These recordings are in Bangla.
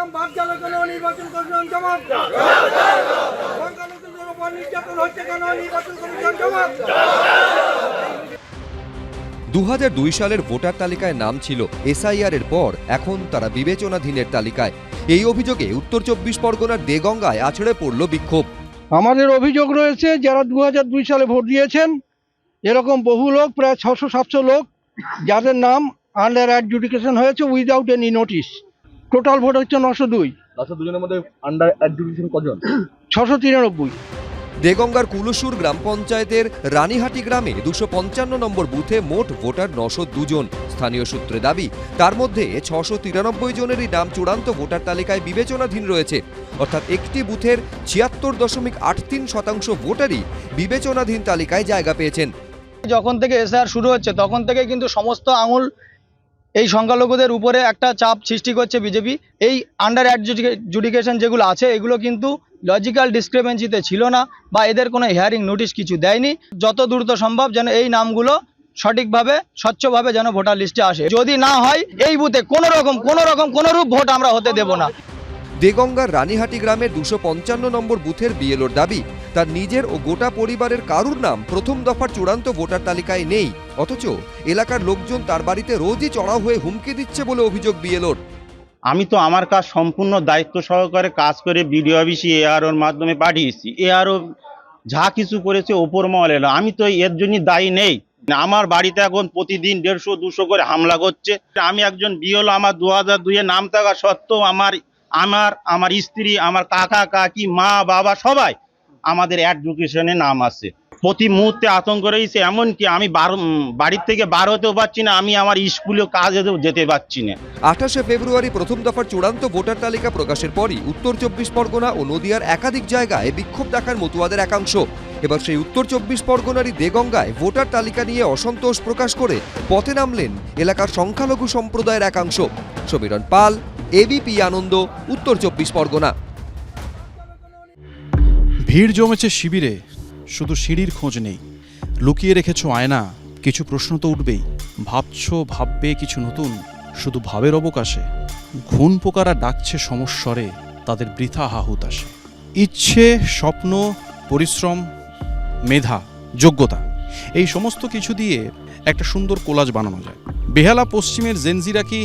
নাম বাদ গেল কেন? নির্বাচন কমিশন জবাব দাও। সংখ্যালঘুদের উপর নির্যাতন হচ্ছে কেন? নির্বাচন কমিশন জবাব দাও। 2002 সালের ভোটার তালিকায় নাম ছিল এসআইআর এর পর এখন তারা বিবেচনাধীনের তালিকায়। এই অভিযোগে উত্তর 24 পরগনার দেগঙ্গায় আছড়ে পড়ল বিক্ষোভ। আমাদের অভিযোগ রয়েছে যারা 2002 সালে ভোট দিয়েছেন এরকম বহু লোক, প্রায় 600-700 লোক, যাদের নাম আন্ডার অ্যাডজুডিকেশন হয়েছে without any notice. Total vote হচ্ছে 902। 902 জনের মধ্যে আন্ডার অ্যাডজুডিকেশন কজন? 693। দেগঙ্গার কুলুসুর গ্রাম পঞ্চায়েতের রানীহাটি গ্রামে 255 নম্বর বুথে মোট ভোটার 902 জন। স্থানীয় সূত্রে দাবি তার মধ্যে 693 জনেরই নাম চূড়ান্ত ভোটার তালিকায় বিবেচনাধীন রয়েছে, অর্থাৎ একটি বুথের 76.83% ভোটারই বিবেচনাধীন তালিকায় জায়গা পেয়েছেন। যখন থেকে এসআইআর শুরু হচ্ছে তখন থেকে কিন্তু সমস্ত আঙুল এই সংখ্যালঘুদের উপরে একটা চাপ সৃষ্টি করছে বিজেপি। এই আন্ডার অ্যাডজুডিকেশন যেগুলো আছে এগুলো কিন্তু লজিক্যাল ডিসক্রিপেন্সিতে ছিল না বা এদের কোনো হিয়ারিং নোটিশ কিছু দেয়নি। যত দ্রুত সম্ভব যেন এই নামগুলো সঠিকভাবে স্বচ্ছভাবে যেন ভোটার লিস্টে আসে। যদি না হয় এই বুথে কোনোরূপ ভোট আমরা হতে দেব না। দেগঙ্গার রানীহাটি গ্রামের 255 নম্বর বুথের বিএলওর দাবি তার নিজের ও গোটা পরিবারের কারুর নাম প্রথম দফার চূড়ান্ত ভোটার তালিকায় নেই, অথচ এলাকার লোকজন তার বাড়িতে রোজই চড়াও হয়ে হুমকি দিচ্ছে বলে অভিযোগ বিএলওর। আমি তো আমার কাজ সম্পূর্ণ দায়িত্ব সহকারে কাজ করে বিডিও অফিসে এআরওর মাধ্যমে পাঠিয়েছি। এআরও যা কিছু করেছে ওপর মহল এলো, আমি তো এর জন্য দায়ী নেই। আমার বাড়িতে এখন প্রতিদিন 150-200 করে হামলা করছে। আমি একজন বিএলও, আমার 2002-এ নাম থাকা সত্ত্বেও আমার স্ত্রী, আমার কাকা কাকি, মা বাবা সবাই আমাদের অ্যাডজুকেশনে নাম আছে। প্রতি মুহূর্তে আতঙ্ক রয়েছে, এমনকি আমি বাড়ির থেকে বার হতেও পারছি না, আমি আমার স্কুলে কাজেও যেতে পারছি না। 28শে ফেব্রুয়ারি প্রথম দফার চূড়ান্ত ভোটার তালিকা প্রকাশের পরই উত্তর 24 পরগনা ও নদিয়ার একাধিক জায়গায় বিক্ষোভ দেখান মতুয়াদের একাংশ। এবার সেই উত্তর 24 পরগনারই দেগঙ্গায় ভোটার তালিকা নিয়ে অসন্তোষ প্রকাশ করে পথে নামলেন এলাকার সংখ্যালঘু সম্প্রদায়ের একাংশ। সমীরণ পাল, এবিপি আনন্দ, উত্তর 24 পরগনা। ভিড় জমেছে শিবিরে, শুধু সিঁড়ির খোঁজ নেই। লুকিয়ে রেখেছো আয়না, কিছু প্রশ্ন তো উঠবেই। ভাববে কিছু নতুন, শুধু ভাবের অবকাশে। ঘুণ পোকারা ডাকছে সমস্বরে, তাদের বৃথা হাহুতাশে। ইচ্ছে, স্বপ্ন, পরিশ্রম, মেধা, যোগ্যতা, এই সমস্ত কিছু দিয়ে একটা সুন্দর কোলাজ বানানো যায়। বেহালা পশ্চিমের জেনজিরা কি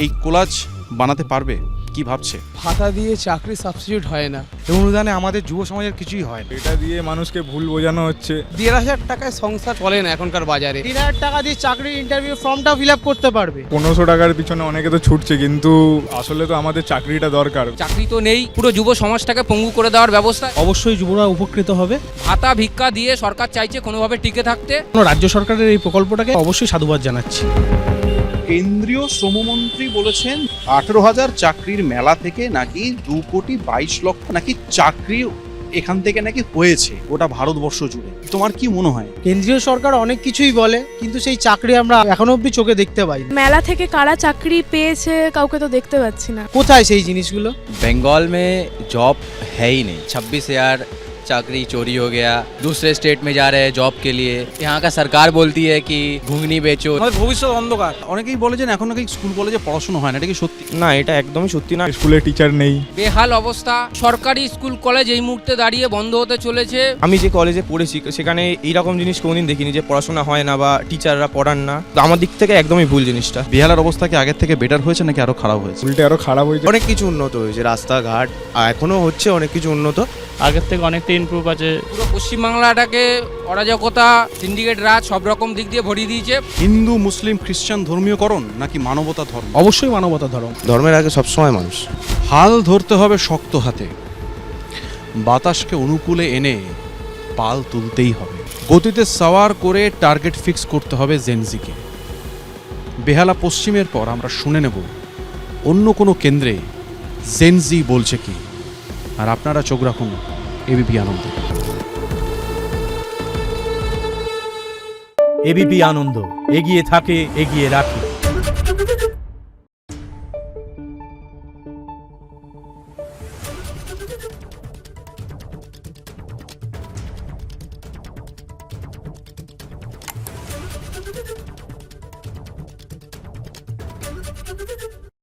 এই কোলাজ বানাতে পারবে? কি ভাবছে? ভাতা দিয়ে চাকরি সাবস্টিটিউট হয় না, অনুদানে আমাদের যুব সমাজের কিছুই হয় না। এটা দিয়ে মানুষকে ভুল বোঝানো হচ্ছে। 1,500 টাকায় সংসার চলে না এখনকার বাজারে। 3,000 টাকা দিয়ে চাকরির ইন্টারভিউ ফর্মটা ফিল আপ করতে পারবে। 1500 টাকার পিছনে অনেকে তো ছুটছে, কিন্তু আসলে তো আমাদের চাকরিটা দরকার। চাকরি তো নেই, পুরো যুব সমাজটাকে পঙ্গু করে দেওয়ার ব্যবস্থা। অবশ্যই যুবরা উপকৃত হবে। ভাতা ভিক্ষা দিয়ে সরকার চাইছে কোনোভাবে টিকে থাকতে। রাজ্য সরকারের এই প্রকল্পটাকে অবশ্যই সাধুবাদ জানাচ্ছি। কেন্দ্রীয় শ্রমমন্ত্রী বলেছেন 18,000 চাকরির মেলা থেকে নাকি 2,22,00,000 নাকি চাকরি এখান থেকে নাকি হয়েছে গোটা ভারতবর্ষ জুড়ে। তোমার কি মনে হয়? কেন্দ্রীয় সরকার অনেক কিছুই বলে, কিন্তু সেই চাকরি আমরা এখনো অবধি চোখে দেখতে পাই না। মেলা থেকে কারা চাকরি পেয়েছে কাউকে তো দেখতে পাচ্ছি না। কোথায় সেই জিনিসগুলো? बंगाल में जॉब है ही नहीं। 26,000 चाकरी चोरी हो गया, दूसरे स्टेट में जा रहे हैं जॉब के लिए। यहाँ का सरकार बोलती है कि घुंगनी बेचो। আমাদের ভবিষ্যৎ অন্ধকার। অনেকেই বলে যে এখন নাকি স্কুল কলেজে পড়াশোনা হয় না, এটা কি সত্যি? না, এটা একদমই সত্যি না। স্কুলে টিচার নেই, বেহাল অবস্থা। সরকারি স্কুল কলেজ এই মুহূর্তে দাঁড়িয়ে বন্ধ হতে চলেছে। আমি যে কলেজে পড়েছি সেখানে এইরকম জিনিস কোনোদিন দেখিনি যে পড়াশোনা হয় না বা টিচাররা পড়ান না। আমার দিক থেকে একদমই ভুল জিনিসটা। বেহালার অবস্থা কি আগের থেকে বেটার হয়েছে নাকি আরো খারাপ হয়েছে? উল্টে আরো খারাপ হয়েছে। অনেক কিছু উন্নত হয়েছে, রাস্তাঘাট এখনো হচ্ছে, অনেক কিছু উন্নত, আগের থেকে অনেকটা ইমপ্রুভ আছে। পুরো পশ্চিমবাংলাটাকে অরাজকতা, সিন্ডিকেট রাজ সব রকম দিক দিয়ে ভরিয়ে দিয়েছে। হিন্দু, মুসলিম, খ্রিস্টান ধর্মীয়করণ নাকি মানবতা ধর্ম? অবশ্যই মানবতা ধর্ম। ধর্মের আগে সবসময় মানুষ। হাল ধরতে হবে শক্ত হাতে, বাতাসকে অনুকূলে এনে পাল তুলতেই হবে। গতিতে সাওয়ার করে টার্গেট ফিক্স করতে হবে জেনজিকে। বেহালা পশ্চিমের পর আমরা শুনে নেব অন্য কোনো কেন্দ্রে জেনজি বলছে কি। আর আপনারা চোখ রাখুন এবিপি আনন্দ। এবিপি আনন্দ, এগিয়ে থাকে, এগিয়ে রাখে।